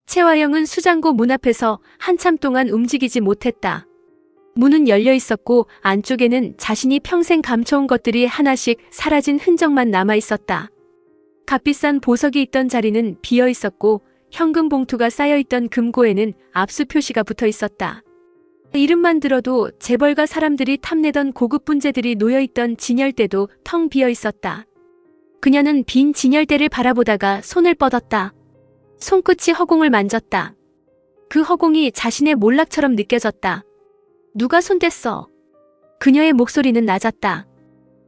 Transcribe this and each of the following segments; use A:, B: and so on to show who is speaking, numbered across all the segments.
A: 채화영은 수장고 문 앞에서 한참 동안 움직이지 못했다. 문은 열려 있었고 안쪽에는 자신이 평생 감춰온 것들이 하나씩 사라진 흔적만 남아 있었다. 값비싼 보석이 있던 자리는 비어 있었고 현금 봉투가 쌓여 있던 금고에는 압수 표시가 붙어 있었다. 이름만 들어도 재벌가 사람들이 탐내던 고급 분재들이 놓여 있던 진열대도 텅 비어 있었다. 그녀는 빈 진열대를 바라보다가 손을 뻗었다. 손끝이 허공을 만졌다. 그 허공이 자신의 몰락처럼 느껴졌다. 누가 손댔어? 그녀의 목소리는 낮았다.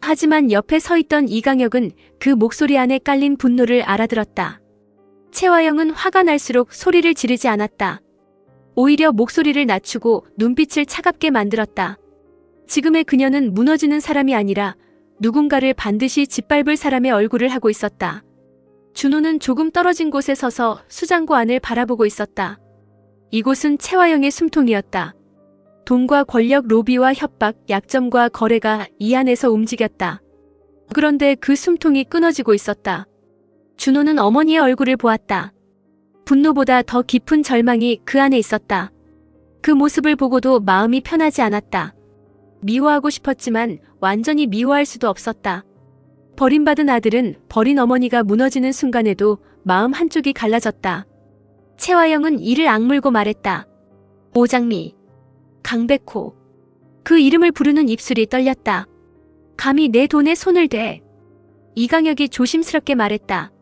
A: 하지만 옆에 서 있던 이강혁은 그 목소리 안에 깔린 분노를 알아들었다. 채화영은 화가 날수록 소리를 지르지 않았다. 오히려 목소리를 낮추고 눈빛을 차갑게 만들었다. 지금의 그녀는 무너지는 사람이 아니라 누군가를 반드시 짓밟을 사람의 얼굴을 하고 있었다. 준호는 조금 떨어진 곳에 서서 수장고 안을 바라보고 있었다. 이곳은 채화영의 숨통이었다. 돈과 권력, 로비와 협박, 약점과 거래가 이 안에서 움직였다. 그런데 그 숨통이 끊어지고 있었다. 준호는 어머니의 얼굴을 보았다. 분노보다 더 깊은 절망이 그 안에 있었다. 그 모습을 보고도 마음이 편하지 않았다. 미워하고 싶었지만 완전히 미워할 수도 없었다. 버림받은 아들은 버린 어머니가 무너지는 순간에도 마음 한쪽이 갈라졌다. 채화영은 이를 악물고 말했다. 오장미, 강백호. 그 이름을 부르는 입술이 떨렸다. 감히 내 돈에 손을 대. 이강혁이 조심스럽게 말했다.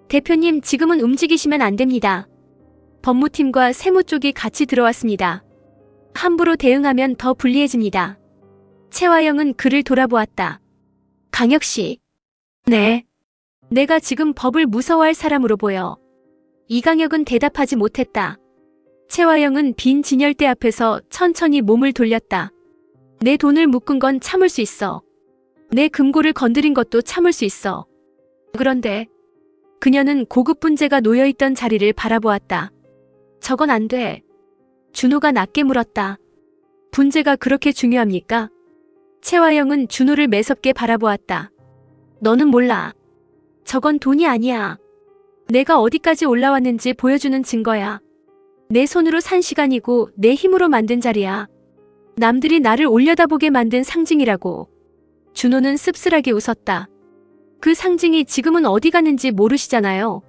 A: 대표님, 지금은 움직이시면 안 됩니다. 법무팀과 세무 쪽이 같이 들어왔습니다. 함부로 대응하면 더 불리해집니다. 채화영은 그를 돌아보았다. 강혁씨. 네. 내가 지금 법을 무서워할 사람으로 보여. 이강혁은 대답하지 못했다. 채화영은 빈 진열대 앞에서 천천히 몸을 돌렸다. 내 돈을 묶은 건 참을 수 있어. 내 금고를 건드린 것도 참을 수 있어. 그런데 그녀는 고급 분재가 놓여있던 자리를 바라보았다. 저건 안 돼. 준호가 낮게 물었다. 분재가 그렇게 중요합니까? 채화영은 준호를 매섭게 바라보았다. 너는 몰라. 저건 돈이 아니야. 내가 어디까지 올라왔는지 보여주는 증거야. 내 손으로 산 시간이고 내 힘으로 만든 자리야. 남들이 나를 올려다보게 만든 상징이라고. 준호는 씁쓸하게 웃었다. 그 상징이 지금은 어디 갔는지 모르시잖아요.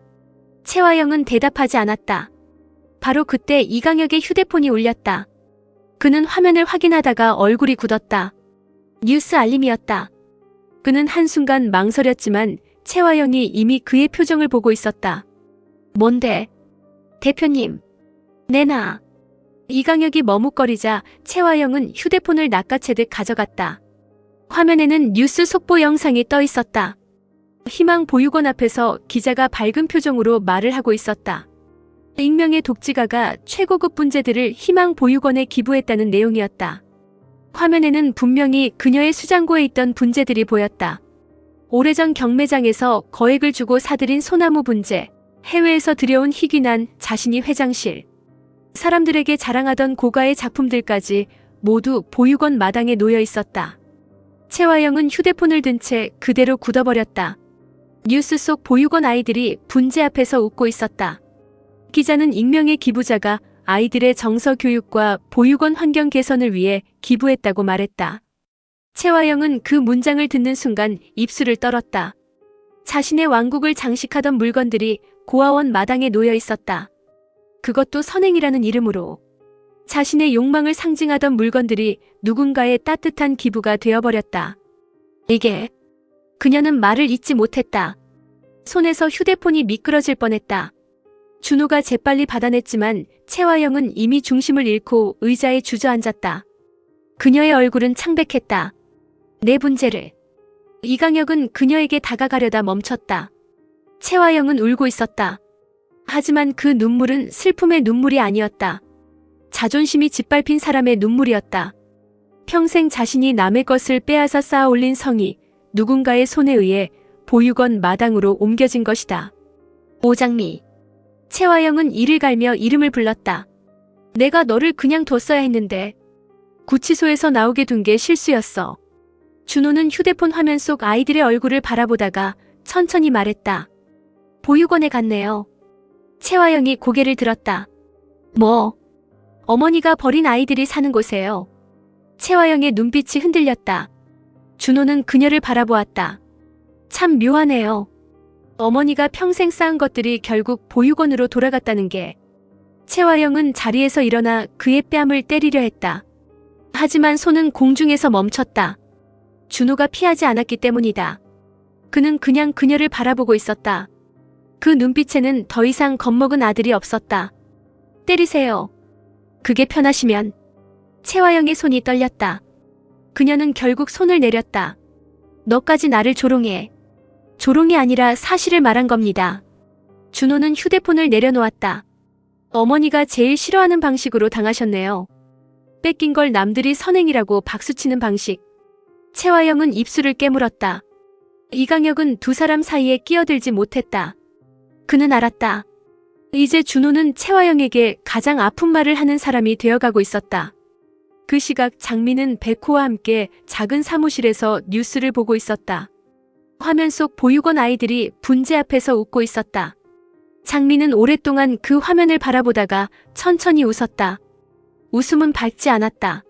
A: 채화영은 대답하지 않았다. 바로 그때 이강혁의 휴대폰이 울렸다. 그는 화면을 확인하다가 얼굴이 굳었다. 뉴스 알림이었다. 그는 한순간 망설였지만 채화영이 이미 그의 표정을 보고 있었다. 뭔데? 대표님. 내놔. 이강혁이 머뭇거리자 채화영은 휴대폰을 낚아채듯 가져갔다. 화면에는 뉴스 속보 영상이 떠 있었다. 희망보육원 앞에서 기자가 밝은 표정으로 말을 하고 있었다. 익명의 독지가가 최고급 분재들을 희망보육원에 기부했다는 내용이었다. 화면에는 분명히 그녀의 수장고에 있던 분재들이 보였다. 오래전 경매장에서 거액을 주고 사들인 소나무 분재, 해외에서 들여온 희귀난 자신이 회장실. 사람들에게 자랑하던 고가의 작품들까지 모두 보육원 마당에 놓여 있었다. 채화영은 휴대폰을 든 채 그대로 굳어버렸다. 뉴스 속 보육원 아이들이 분재 앞에서 웃고 있었다. 기자는 익명의 기부자가 아이들의 정서 교육과 보육원 환경 개선을 위해 기부했다고 말했다. 채화영은 그 문장을 듣는 순간 입술을 떨었다. 자신의 왕국을 장식하던 물건들이 고아원 마당에 놓여 있었다. 그것도 선행이라는 이름으로. 자신의 욕망을 상징하던 물건들이 누군가의 따뜻한 기부가 되어버렸다. 이게... 그녀는 말을 잇지 못했다. 손에서 휴대폰이 미끄러질 뻔했다. 준호가 재빨리 받아냈지만 채화영은 이미 중심을 잃고 의자에 주저앉았다. 그녀의 얼굴은 창백했다. 내 분재를. 이강혁은 그녀에게 다가가려다 멈췄다. 채화영은 울고 있었다. 하지만 그 눈물은 슬픔의 눈물이 아니었다. 자존심이 짓밟힌 사람의 눈물이었다. 평생 자신이 남의 것을 빼앗아 쌓아 올린 성이 누군가의 손에 의해 보육원 마당으로 옮겨진 것이다. 오장미. 채화영은 이를 갈며 이름을 불렀다. 내가 너를 그냥 뒀어야 했는데. 구치소에서 나오게 둔 게 실수였어. 준호는 휴대폰 화면 속 아이들의 얼굴을 바라보다가 천천히 말했다. 보육원에 갔네요. 채화영이 고개를 들었다. 뭐? 어머니가 버린 아이들이 사는 곳에요. 채화영의 눈빛이 흔들렸다. 준호는 그녀를 바라보았다. 참 묘하네요. 어머니가 평생 쌓은 것들이 결국 보육원으로 돌아갔다는 게. 채화영은 자리에서 일어나 그의 뺨을 때리려 했다. 하지만 손은 공중에서 멈췄다. 준호가 피하지 않았기 때문이다. 그는 그냥 그녀를 바라보고 있었다. 그 눈빛에는 더 이상 겁먹은 아들이 없었다. 때리세요. 그게 편하시면. 채화영의 손이 떨렸다. 그녀는 결국 손을 내렸다. 너까지 나를 조롱해. 조롱이 아니라 사실을 말한 겁니다. 준호는 휴대폰을 내려놓았다. 어머니가 제일 싫어하는 방식으로 당하셨네요. 뺏긴 걸 남들이 선행이라고 박수치는 방식. 채화영은 입술을 깨물었다. 이강혁은 두 사람 사이에 끼어들지 못했다. 그는 알았다. 이제 준호는 채화영에게 가장 아픈 말을 하는 사람이 되어가고 있었다. 그 시각 장미는 백호와 함께 작은 사무실에서 뉴스를 보고 있었다. 화면 속 보육원 아이들이 분재 앞에서 웃고 있었다. 장미는 오랫동안 그 화면을 바라보다가 천천히 웃었다. 웃음은 밝지 않았다.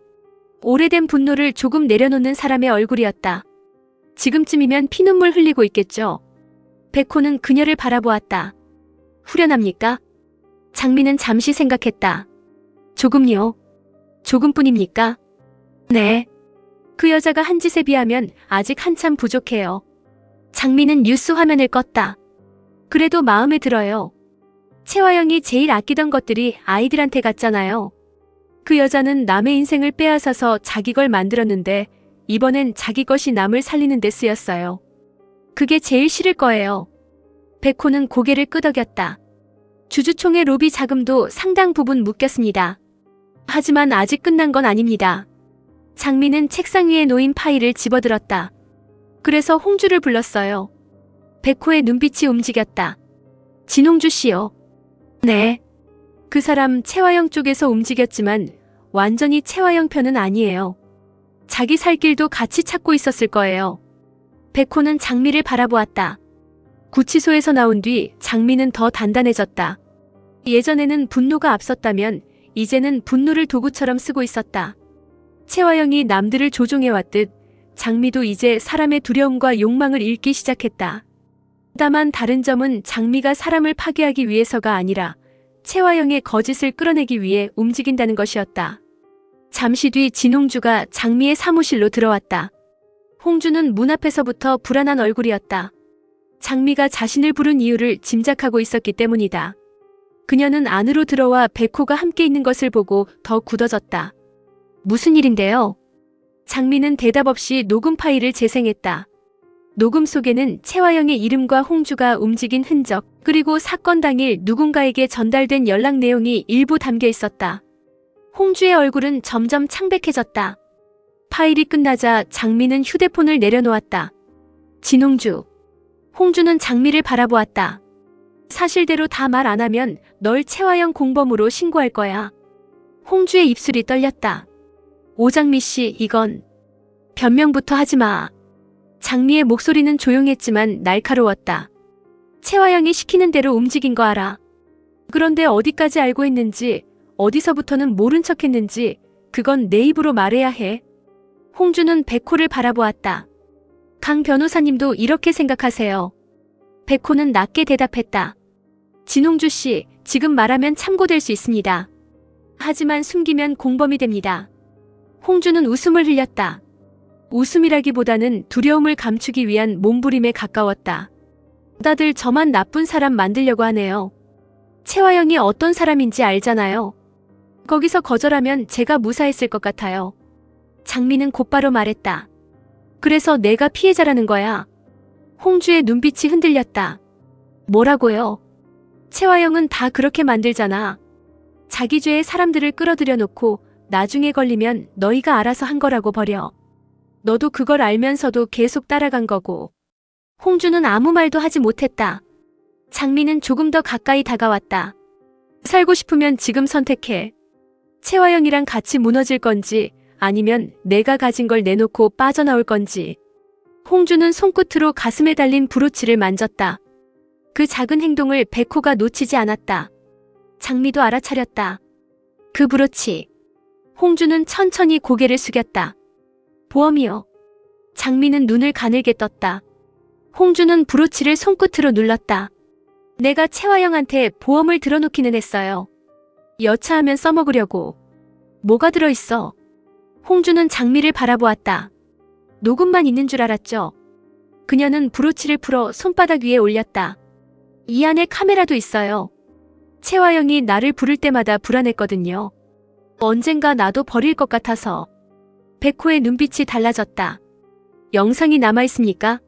A: 오래된 분노를 조금 내려놓는 사람의 얼굴이었다. 지금쯤이면 피눈물 흘리고 있겠죠. 백호는 그녀를 바라보았다. 후련합니까? 장미는 잠시 생각했다. 조금요. 조금뿐입니까? 네. 그 여자가 한 짓에 비하면 아직 한참 부족해요. 장미는 뉴스 화면을 껐다. 그래도 마음에 들어요. 채화영이 제일 아끼던 것들이 아이들한테 갔잖아요. 그 여자는 남의 인생을 빼앗아서 자기 걸 만들었는데 이번엔 자기 것이 남을 살리는 데 쓰였어요. 그게 제일 싫을 거예요. 백호는 고개를 끄덕였다. 주주총회 로비 자금도 상당 부분 묶였습니다. 하지만 아직 끝난 건 아닙니다. 장미는 책상 위에 놓인 파일을 집어들었다. 그래서 홍주를 불렀어요. 백호의 눈빛이 움직였다. 진홍주 씨요. 네. 그 사람 채화영 쪽에서 움직였지만 완전히 채화영 편은 아니에요. 자기 살 길도 같이 찾고 있었을 거예요. 백호는 장미를 바라보았다. 구치소에서 나온 뒤 장미는 더 단단해졌다. 예전에는 분노가 앞섰다면 이제는 분노를 도구처럼 쓰고 있었다. 채화영이 남들을 조종해왔듯 장미도 이제 사람의 두려움과 욕망을 잃기 시작했다. 다만 다른 점은 장미가 사람을 파괴하기 위해서가 아니라 채화영의 거짓을 끌어내기 위해 움직인다는 것이었다. 잠시 뒤 진홍주가 장미의 사무실로 들어왔다. 홍주는 문 앞에서부터 불안한 얼굴이었다. 장미가 자신을 부른 이유를 짐작하고 있었기 때문이다. 그녀는 안으로 들어와 백호가 함께 있는 것을 보고 더 굳어졌다. 무슨 일인데요? 장미는 대답 없이 녹음 파일을 재생했다. 녹음 속에는 채화영의 이름과 홍주가 움직인 흔적, 그리고 사건 당일 누군가에게 전달된 연락 내용이 일부 담겨 있었다. 홍주의 얼굴은 점점 창백해졌다. 파일이 끝나자 장미는 휴대폰을 내려놓았다. 진홍주. 홍주는 장미를 바라보았다. 사실대로 다 말 안 하면 널 채화영 공범으로 신고할 거야. 홍주의 입술이 떨렸다. 오장미 씨, 이건 변명부터 하지 마. 장미의 목소리는 조용했지만 날카로웠다. 채화영이 시키는 대로 움직인 거 알아. 그런데 어디까지 알고 있는지, 어디서부터는 모른 척 했는지 그건 내 입으로 말해야 해. 홍주는 백호를 바라보았다. 강 변호사님도 이렇게 생각하세요. 백호는 낮게 대답했다. 진홍주 씨, 지금 말하면 참고될 수 있습니다. 하지만 숨기면 공범이 됩니다. 홍주는 웃음을 흘렸다. 웃음이라기보다는 두려움을 감추기 위한 몸부림에 가까웠다. 다들 저만 나쁜 사람 만들려고 하네요. 채화영이 어떤 사람인지 알잖아요. 거기서 거절하면 제가 무사했을 것 같아요. 장미는 곧바로 말했다. 그래서 내가 피해자라는 거야. 홍주의 눈빛이 흔들렸다. 뭐라고요? 채화영은 다 그렇게 만들잖아. 자기 죄에 사람들을 끌어들여 놓고 나중에 걸리면 너희가 알아서 한 거라고 버려. 너도 그걸 알면서도 계속 따라간 거고. 홍주는 아무 말도 하지 못했다. 장미는 조금 더 가까이 다가왔다. 살고 싶으면 지금 선택해. 채화영이랑 같이 무너질 건지 아니면 내가 가진 걸 내놓고 빠져나올 건지. 홍주는 손끝으로 가슴에 달린 브로치를 만졌다. 그 작은 행동을 백호가 놓치지 않았다. 장미도 알아차렸다. 그 브로치. 홍주는 천천히 고개를 숙였다. 보험이요. 장미는 눈을 가늘게 떴다. 홍주는 브로치를 손끝으로 눌렀다. 내가 채화영한테 보험을 들어놓기는 했어요. 여차하면 써먹으려고. 뭐가 들어있어? 홍주는 장미를 바라보았다. 녹음만 있는 줄 알았죠. 그녀는 브로치를 풀어 손바닥 위에 올렸다. 이 안에 카메라도 있어요. 채화영이 나를 부를 때마다 불안했거든요. 언젠가 나도 버릴 것 같아서. 백호의 눈빛이 달라졌다. 영상이 남아있습니까?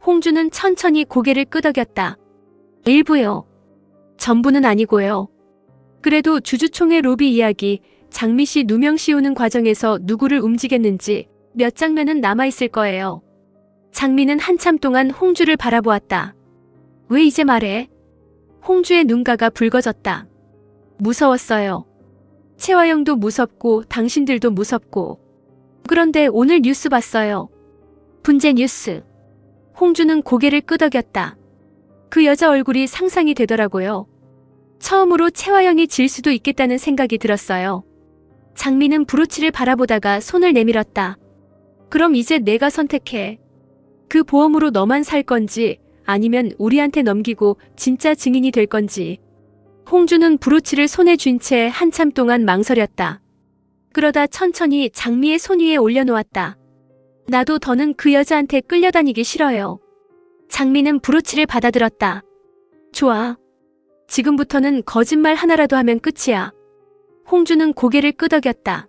A: 홍주는 천천히 고개를 끄덕였다. 일부요. 전부는 아니고요. 그래도 주주총회 로비 이야기, 장미씨 누명 씌우는 과정에서 누구를 움직였는지 몇 장면은 남아있을 거예요. 장미는 한참 동안 홍주를 바라보았다. 왜 이제 말해? 홍주의 눈가가 붉어졌다. 무서웠어요. 채화영도 무섭고 당신들도 무섭고. 그런데 오늘 뉴스 봤어요. 분재 뉴스. 홍주는 고개를 끄덕였다. 그 여자 얼굴이 상상이 되더라고요. 처음으로 채화영이 질 수도 있겠다는 생각이 들었어요. 장미는 브로치를 바라보다가 손을 내밀었다. 그럼 이제 내가 선택해. 그 보험으로 너만 살 건지 아니면 우리한테 넘기고 진짜 증인이 될 건지. 홍주는 브로치를 손에 쥔 채 한참 동안 망설였다. 그러다 천천히 장미의 손 위에 올려놓았다. 나도 더는 그 여자한테 끌려다니기 싫어요. 장미는 브로치를 받아들었다. 좋아. 지금부터는 거짓말 하나라도 하면 끝이야. 홍주는 고개를 끄덕였다.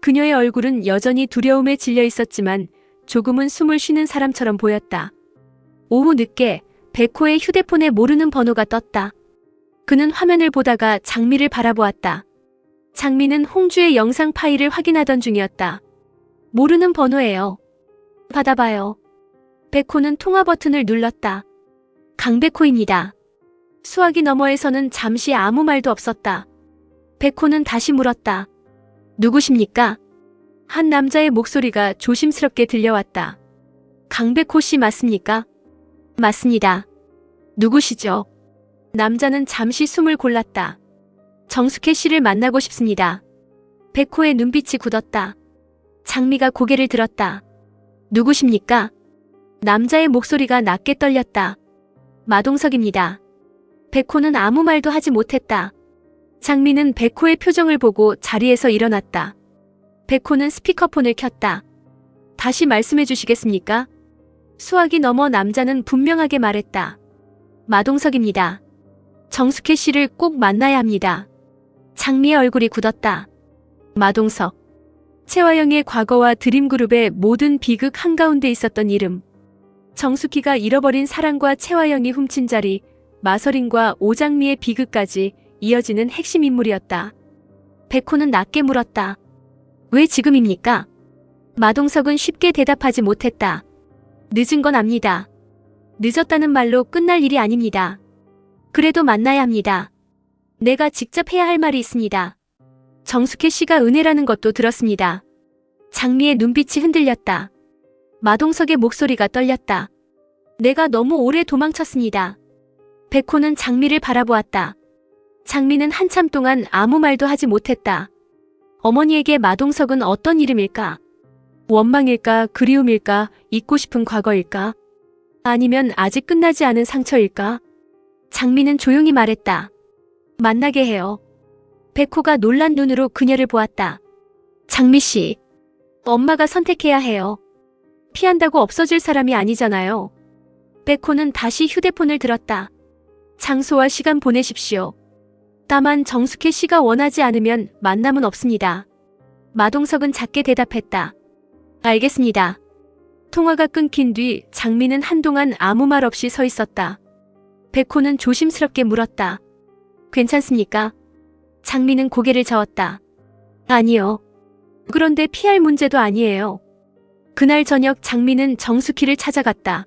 A: 그녀의 얼굴은 여전히 두려움에 질려 있었지만 조금은 숨을 쉬는 사람처럼 보였다. 오후 늦게 백호의 휴대폰에 모르는 번호가 떴다. 그는 화면을 보다가 장미를 바라보았다. 장미는 홍주의 영상 파일을 확인하던 중이었다. 모르는 번호예요. 받아봐요. 백호는 통화 버튼을 눌렀다. 강백호입니다. 수화기 너머에서는 잠시 아무 말도 없었다. 백호는 다시 물었다. 누구십니까? 한 남자의 목소리가 조심스럽게 들려왔다. 강백호 씨 맞습니까? 맞습니다. 누구시죠? 남자는 잠시 숨을 골랐다. 정숙혜 씨를 만나고 싶습니다. 백호의 눈빛이 굳었다. 장미가 고개를 들었다. 누구십니까? 남자의 목소리가 낮게 떨렸다. 마동석입니다. 백호는 아무 말도 하지 못했다. 장미는 백호의 표정을 보고 자리에서 일어났다. 백호는 스피커폰을 켰다. 다시 말씀해 주시겠습니까? 수화기 너머 남자는 분명하게 말했다. 마동석입니다. 정숙혜 씨를 꼭 만나야 합니다. 장미의 얼굴이 굳었다. 마동석. 채화영의 과거와 드림그룹의 모든 비극 한가운데 있었던 이름. 정숙희가 잃어버린 사랑과 채화영이 훔친 자리, 마서린과 오장미의 비극까지 이어지는 핵심 인물이었다. 백호는 낮게 물었다. 왜 지금입니까? 마동석은 쉽게 대답하지 못했다. 늦은 건 압니다. 늦었다는 말로 끝날 일이 아닙니다. 그래도 만나야 합니다. 내가 직접 해야 할 말이 있습니다. 정숙혜 씨가 은혜라는 것도 들었습니다. 장미의 눈빛이 흔들렸다. 마동석의 목소리가 떨렸다. 내가 너무 오래 도망쳤습니다. 백호는 장미를 바라보았다. 장미는 한참 동안 아무 말도 하지 못했다. 어머니에게 마동석은 어떤 이름일까? 원망일까? 그리움일까? 잊고 싶은 과거일까? 아니면 아직 끝나지 않은 상처일까? 장미는 조용히 말했다. 만나게 해요. 백호가 놀란 눈으로 그녀를 보았다. 장미 씨, 엄마가 선택해야 해요. 피한다고 없어질 사람이 아니잖아요. 백호는 다시 휴대폰을 들었다. 장소와 시간 보내십시오. 다만 정숙혜 씨가 원하지 않으면 만남은 없습니다. 마동석은 작게 대답했다. 알겠습니다. 통화가 끊긴 뒤 장미는 한동안 아무 말 없이 서 있었다. 백호는 조심스럽게 물었다. 괜찮습니까? 장미는 고개를 저었다. 아니요. 그런데 피할 문제도 아니에요. 그날 저녁 장미는 정숙희를 찾아갔다.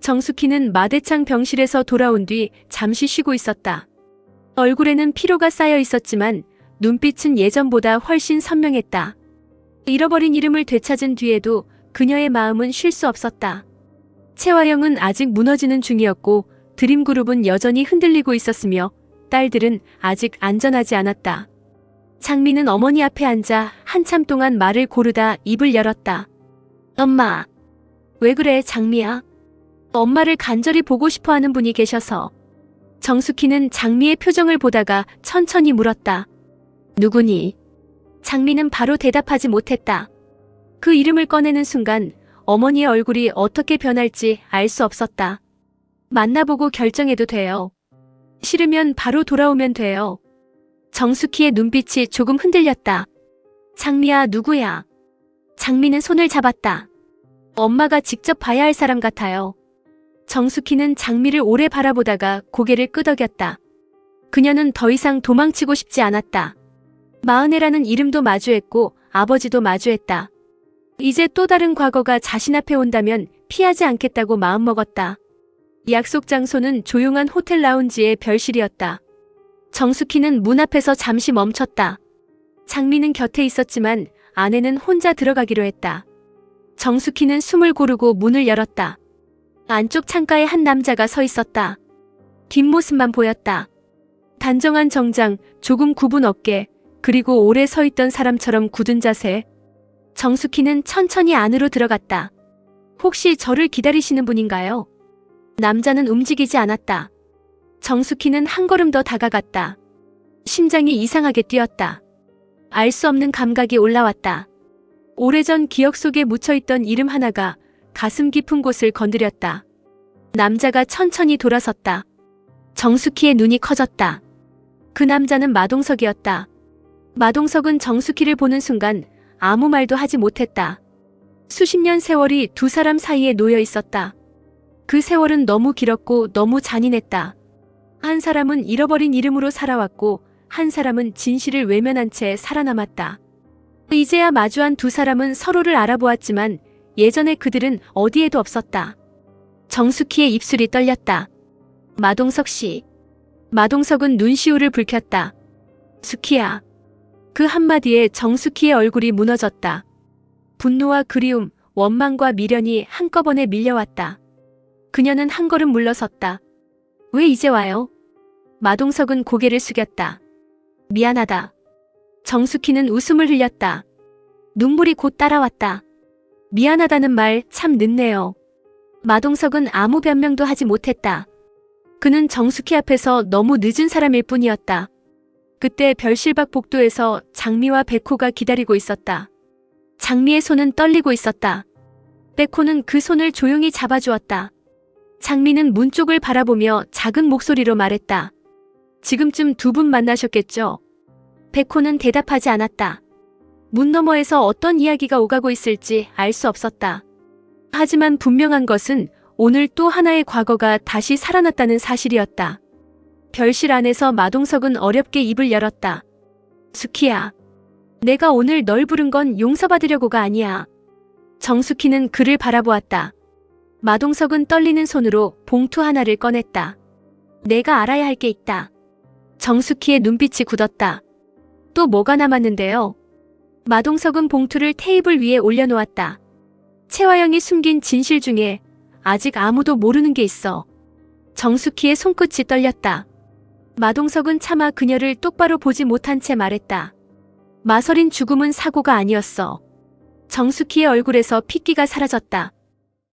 A: 정숙희는 마대창 병실에서 돌아온 뒤 잠시 쉬고 있었다. 얼굴에는 피로가 쌓여 있었지만 눈빛은 예전보다 훨씬 선명했다. 잃어버린 이름을 되찾은 뒤에도 그녀의 마음은 쉴 수 없었다. 채화영은 아직 무너지는 중이었고 드림그룹은 여전히 흔들리고 있었으며 딸들은 아직 안전하지 않았다. 장미는 어머니 앞에 앉아 한참 동안 말을 고르다 입을 열었다. 엄마. 왜 그래, 장미야? 엄마를 간절히 보고 싶어 하는 분이 계셔서. 정숙희는 장미의 표정을 보다가 천천히 물었다. 누구니? 장미는 바로 대답하지 못했다. 그 이름을 꺼내는 순간 어머니의 얼굴이 어떻게 변할지 알 수 없었다. 만나보고 결정해도 돼요. 싫으면 바로 돌아오면 돼요. 정숙희의 눈빛이 조금 흔들렸다. 장미야, 누구야? 장미는 손을 잡았다. 엄마가 직접 봐야 할 사람 같아요. 정숙희는 장미를 오래 바라보다가 고개를 끄덕였다. 그녀는 더 이상 도망치고 싶지 않았다. 마은혜라는 이름도 마주했고 아버지도 마주했다. 이제 또 다른 과거가 자신 앞에 온다면 피하지 않겠다고 마음먹었다. 약속 장소는 조용한 호텔 라운지의 별실이었다. 정숙희는 문 앞에서 잠시 멈췄다. 장미는 곁에 있었지만 아내는 혼자 들어가기로 했다. 정숙희는 숨을 고르고 문을 열었다. 안쪽 창가에 한 남자가 서 있었다. 뒷모습만 보였다. 단정한 정장, 조금 굽은 어깨, 그리고 오래 서 있던 사람처럼 굳은 자세. 정숙희는 천천히 안으로 들어갔다. 혹시 저를 기다리시는 분인가요? 남자는 움직이지 않았다. 정숙희는 한 걸음 더 다가갔다. 심장이 이상하게 뛰었다. 알 수 없는 감각이 올라왔다. 오래전 기억 속에 묻혀있던 이름 하나가 가슴 깊은 곳을 건드렸다. 남자가 천천히 돌아섰다. 정숙희의 눈이 커졌다. 그 남자는 마동석이었다. 마동석은 정숙희를 보는 순간 아무 말도 하지 못했다. 수십 년 세월이 두 사람 사이에 놓여 있었다. 그 세월은 너무 길었고 너무 잔인했다. 한 사람은 잃어버린 이름으로 살아왔고 한 사람은 진실을 외면한 채 살아남았다. 이제야 마주한 두 사람은 서로를 알아보았지만 예전에 그들은 어디에도 없었다. 정숙희의 입술이 떨렸다. 마동석 씨. 마동석은 눈시울을 붉혔다. 숙희야. 그 한마디에 정숙희의 얼굴이 무너졌다. 분노와 그리움, 원망과 미련이 한꺼번에 밀려왔다. 그녀는 한 걸음 물러섰다. 왜 이제 와요? 마동석은 고개를 숙였다. 미안하다. 정숙희는 웃음을 흘렸다. 눈물이 곧 따라왔다. 미안하다는 말 참 늦네요. 마동석은 아무 변명도 하지 못했다. 그는 정숙희 앞에서 너무 늦은 사람일 뿐이었다. 그때 별실 밖 복도에서 장미와 백호가 기다리고 있었다. 장미의 손은 떨리고 있었다. 백호는 그 손을 조용히 잡아주었다. 장미는 문 쪽을 바라보며 작은 목소리로 말했다. 지금쯤 두 분 만나셨겠죠? 백호는 대답하지 않았다. 문 너머에서 어떤 이야기가 오가고 있을지 알 수 없었다. 하지만 분명한 것은 오늘 또 하나의 과거가 다시 살아났다는 사실이었다. 별실 안에서 마동석은 어렵게 입을 열었다. 숙희야. 내가 오늘 널 부른 건 용서받으려고가 아니야. 정숙희는 그를 바라보았다. 마동석은 떨리는 손으로 봉투 하나를 꺼냈다. 내가 알아야 할 게 있다. 정숙희의 눈빛이 굳었다. 또 뭐가 남았는데요? 마동석은 봉투를 테이블 위에 올려놓았다. 채화영이 숨긴 진실 중에 아직 아무도 모르는 게 있어. 정숙희의 손끝이 떨렸다. 마동석은 차마 그녀를 똑바로 보지 못한 채 말했다. 마설인 죽음은 사고가 아니었어. 정숙희의 얼굴에서 핏기가 사라졌다.